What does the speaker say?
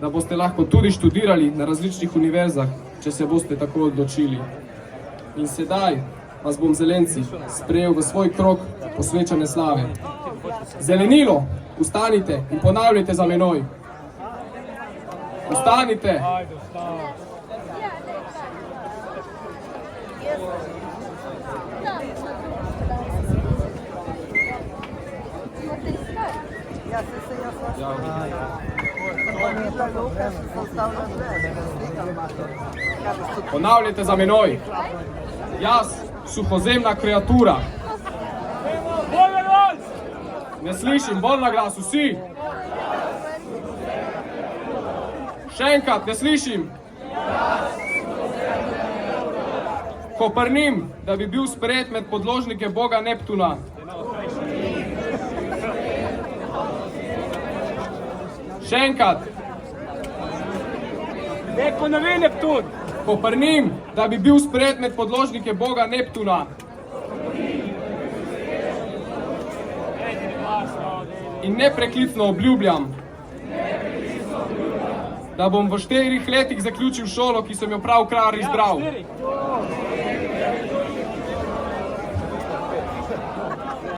da boste lahko tudi študirali na različnih univerzah, če se boste tako odločili. In sedaj vas bom Zelenci sprejel v svoj krog posvečene slave. Zelenilo, ustanite in ponavljajte za menoj. Ustanite. Ponavljajte za menoj. Jaz, suhozemna kreatura. Ne slišim, bolj na glas, vsi. Še enkrat, ne slišim. Koprnim, da bi bil sprejet med podložnike boga Neptuna. Še enkrat. Ne ponovi Neptun. Koprnim, da bi bil sprejet med podložnike boga Neptuna. In nepreklicno obljubljam, da bom v 4 letih zaključil šolo, ki sem jo pravkar izbral.